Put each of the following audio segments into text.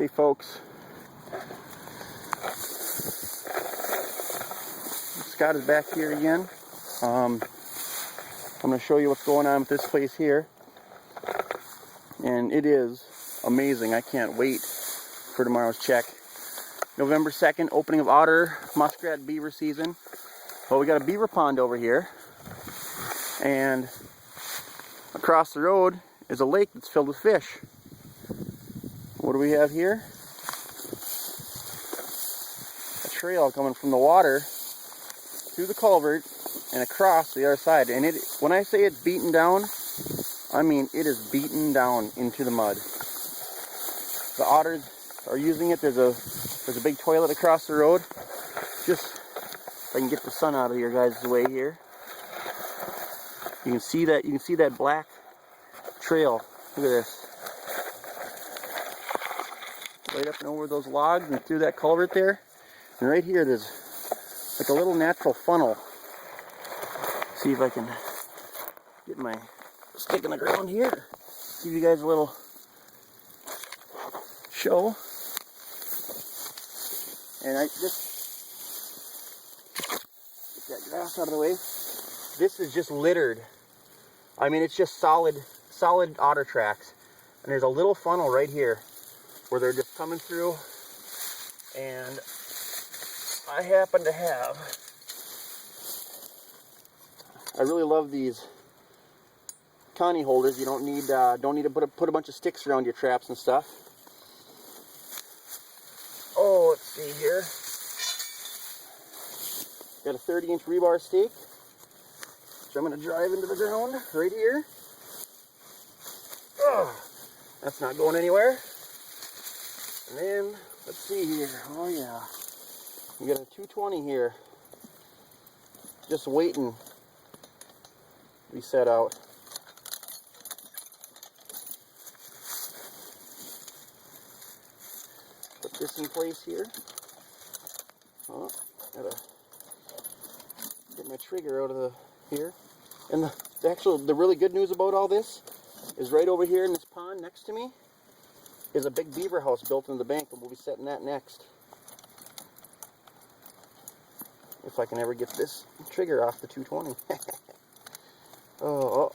Hey folks, Scott is back here again. I'm going to show you what's going on with this place here, and it is amazing. I can't wait for tomorrow's check. November 2nd, opening of otter, muskrat, beaver season. Well, we got a beaver pond over here, and across the road is a lake that's filled with fish. What do we have here? A trail coming from the water through the culvert and across the other side. And when I say it's beaten down, I mean it is beaten down into the mud. The otters are using it. There's a big toilet across the road. Just if I can get the sun out of your guys' way here. You can see that black trail. Look at this. Right up and over those logs and through that culvert there. And right here there's like a little natural funnel. See if I can get my stick in the ground here. Give you guys a little show. And I just get that grass out of the way. This is just littered. I mean, it's just solid otter tracks. And there's a little funnel right here where they're just coming through, and I happen to have, I really love these connie holders. You don't need to put a bunch of sticks around your traps and stuff. Oh, let's see here. Got a 30-inch rebar stake, which I'm going to drive into the ground right here. Oh, that's not going anywhere. And then, let's see here. Oh yeah. We got a 220 here. Just waiting to be set out. Put this in place here. Oh, gotta get my trigger out of here. And the really good news about all this is right over here in this pond next to me is a big beaver house built in the bank, and we'll be setting that next. If I can ever get this trigger off the 220. Oh,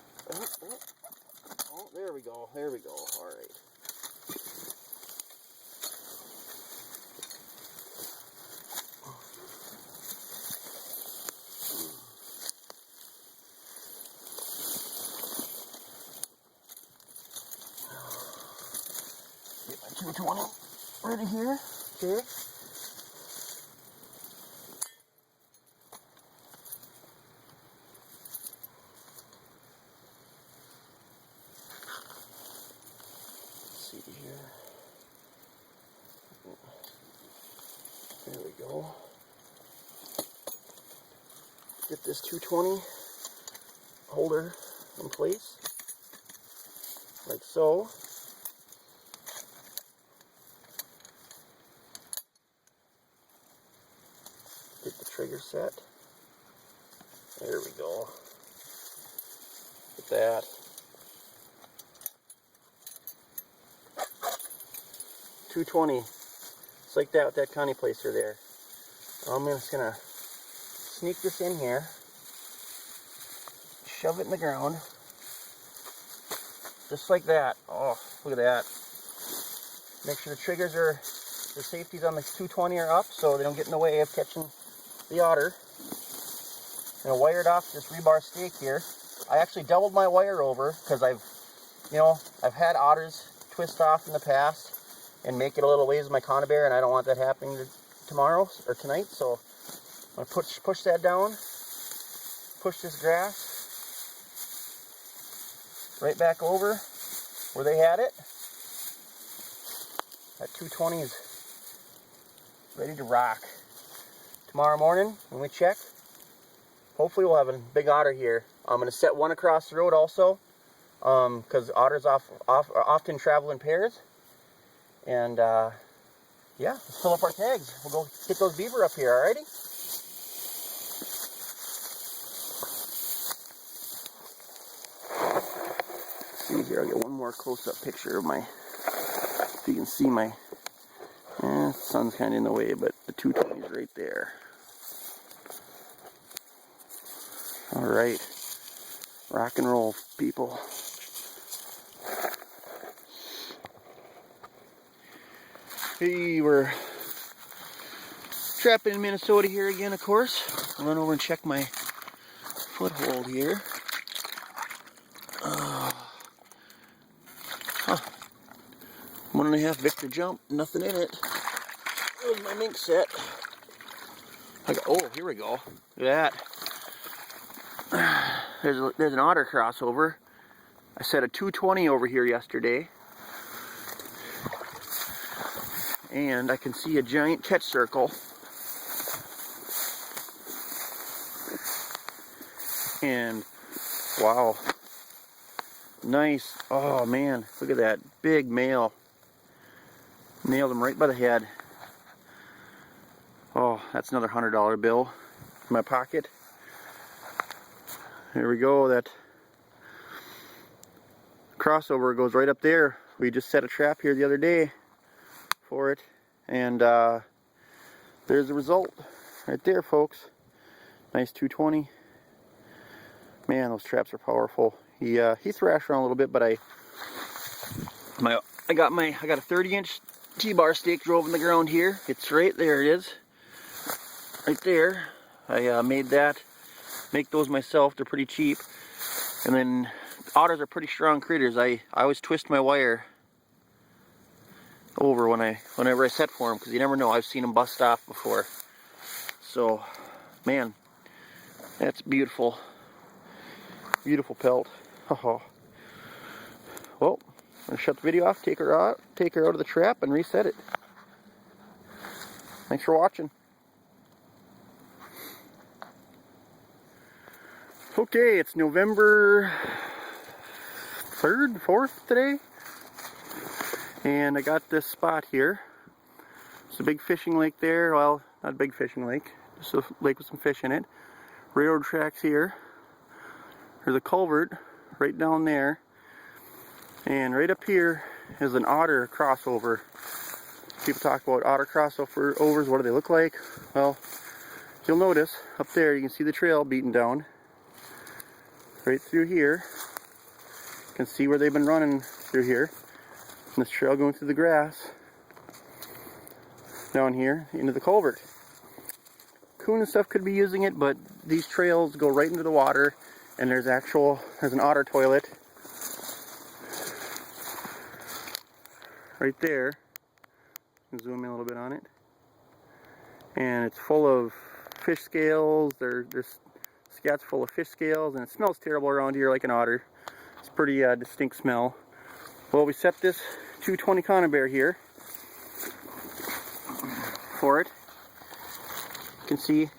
there we go. There we go. All right. Get my 220 ready here. Okay. Let's see here. There we go. Get this 220 holder in place, like so. Get the trigger set. There we go. Get that. $220. It's like that with that connie placer there. I'm just gonna sneak this in here. Shove it in the ground. Just like that. Oh, look at that. Make sure the triggers are, the safeties on the 220 are up so they don't get in the way of catching the otter. I'm gonna wire it off this rebar stake here. I actually doubled my wire over because I've had otters twist off in the past and make it a little ways with my conibear, and I don't want that happening tomorrow or tonight. So I'm gonna push that down, push this grass right back over where they had it. That 220 is ready to rock. Tomorrow morning when we check, hopefully we'll have a big otter here. I'm going to set one across the road also, because otters often travel in pairs. And yeah, let's fill up our tags. We'll go get those beaver up here, alrighty? See here, I'll get one more close-up picture of my, so you can see my The sun's kind of in the way, but the 220 is right there. Alright. Rock and roll, people. Hey, we're trapping in Minnesota here again, of course. I'll run over and check my foothold here. 1.5 Victor jump, nothing in it. There's my mink set. Oh, here we go. Look at that. There's an otter crossover. I set a 220 over here yesterday. And I can see a giant catch circle. And wow. Nice. Oh man, look at that big male. Nailed him right by the head. Oh, that's another $100 bill in my pocket. There we go. That crossover goes right up there. We just set a trap here the other day for it, and there's the result right there, folks. Nice 220. Man, those traps are powerful. He thrashed around a little bit, but I got a 30-inch T-bar stake drove in the ground here. It's right there. It is right there. I make those myself. They're pretty cheap. And then otters are pretty strong critters. I always twist my wire over whenever I set for them, because you never know. I've seen them bust off before. So, man, that's beautiful. Beautiful pelt. Oh. Well, I'm gonna shut the video off, take her out of the trap, and reset it. Thanks for watching. Okay, it's November 3rd, 4th today, and I got this spot here. It's a big fishing lake there. Well, not a big fishing lake, just a lake with some fish in it. Railroad tracks here. There's a culvert right down there, and right up here is an otter crossover. People talk about otter crossovers. What do they look like? Well, you'll notice up there you can see the trail beaten down right through here. You can see where they've been running through here. And this trail going through the grass down here into the culvert. Coon and stuff could be using it, but these trails go right into the water, and there's an otter toilet right there. Zoom in a little bit on it, and it's full of fish scales. There's scats full of fish scales, and it smells terrible around here like an otter. It's a pretty distinct smell. Well, we set this 220 conibear here for it. You can see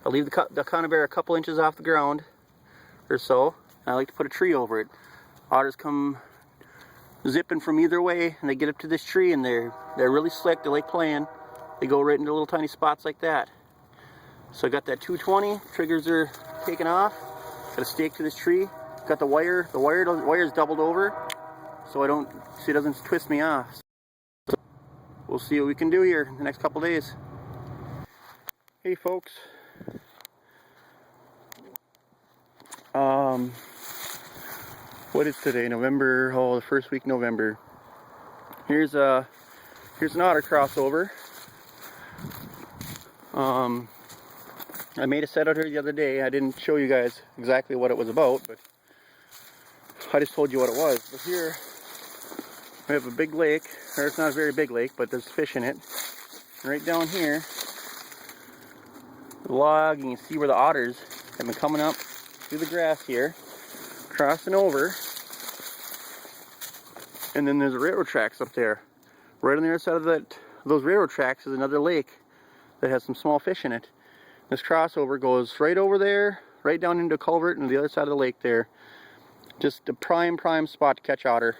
I leave the conibear a couple inches off the ground or so. I like to put a tree over it. Otters come zipping from either way, and they get up to this tree, and they're really slick. They like playing. They go right into little tiny spots like that. So I got that 220. Triggers are taken off. Got a stake to this tree. Got the wire. The wire is doubled over, so it doesn't twist me off. So we'll see what we can do here in the next couple days. Hey folks. What is today? November, the first week of November. Here's an otter crossover. I made a set out here the other day. I didn't show you guys exactly what it was about, but I just told you what it was. But here we have a big lake, or it's not a very big lake, but there's fish in it. And right down here, the log, and you can see where the otters have been coming up through the grass here, crossing over. And then there's railroad tracks up there. Right on the other side of those railroad tracks is another lake that has some small fish in it. This crossover goes right over there, right down into a culvert, and the other side of the lake there. Just a prime spot to catch otter.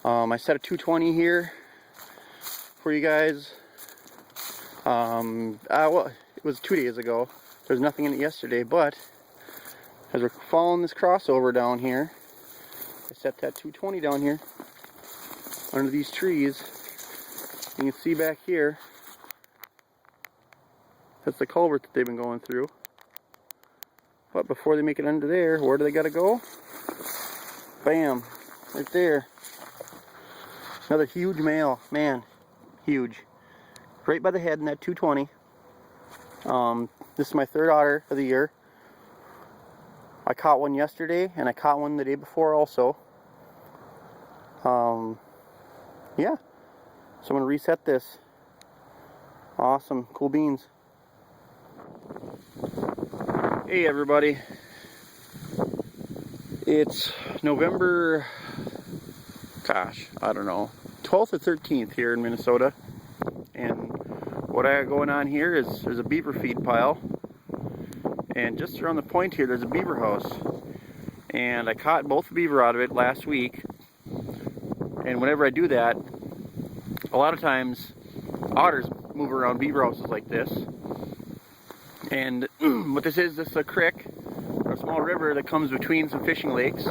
I set a 220 here for you guys. Well, it was 2 days ago. There's nothing in it yesterday, but as we're following this crossover down here, I set that 220 down here under these trees, You can see back here, that's the culvert that they've been going through. But before they make it under there, where do they gotta go? Bam, right there. Another huge male, man, huge. Right by the head in that 220. This is my third otter of the year. I caught one yesterday, and I caught one the day before also. Yeah, so I'm gonna reset this. Awesome, cool beans. Hey everybody, it's November, gosh, I don't know, 12th or 13th here in Minnesota, and what I got going on here is there's a beaver feed pile, and just around the point here there's a beaver house, and I caught both the beaver out of it last week. And whenever I do that, a lot of times otters move around beaver houses like this. And what this is a creek, or a small river that comes between some fishing lakes.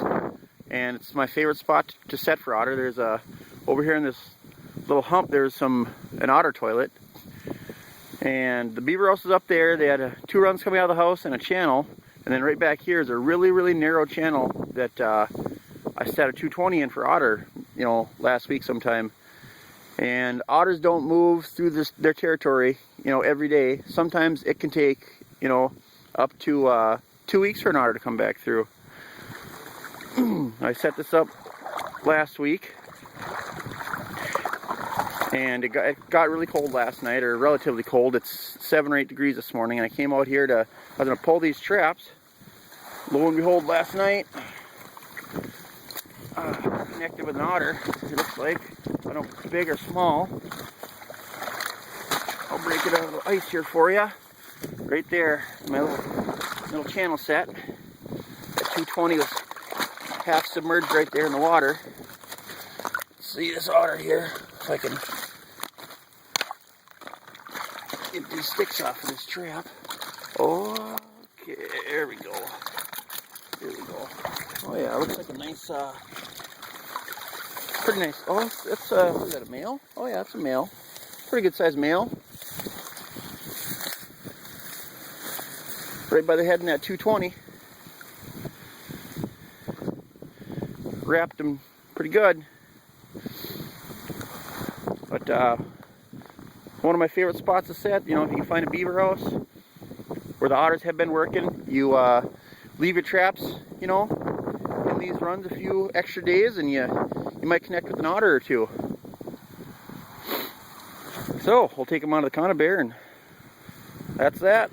And it's my favorite spot to set for otter. There's over here in this little hump, there's an otter toilet. And the beaver house is up there. They had 2 runs coming out of the house and a channel. And then right back here is a really, really narrow channel that I set a 220 in for otter, you know, last week sometime. And otters don't move through their territory, you know, every day. Sometimes it can take, you know, up to 2 weeks for an otter to come back through. I set this up last week, and it got really cold last night, or relatively cold. It's 7 or 8 degrees this morning, and I came out here I was going to pull these traps. Lo and behold, last night, connected with an otter, it looks like. I don't know if it's big or small. I'll break it out of the ice here for you. Right there, my little channel set. That 220 was half submerged right there in the water. See this otter here, if I can get these sticks off of this trap. Okay, there we go. There we go. Oh yeah, it looks like a nice, pretty nice. Oh, that's, is that a male? Oh yeah, it's a male. Pretty good sized male. Right by the head in that 220. Wrapped him pretty good. But one of my favorite spots to set, you know, if you can find a beaver house where the otters have been working, you leave your traps, you know, in these runs a few extra days, and you might connect with an otter or two. So we'll take them out of the conibear, and that's that.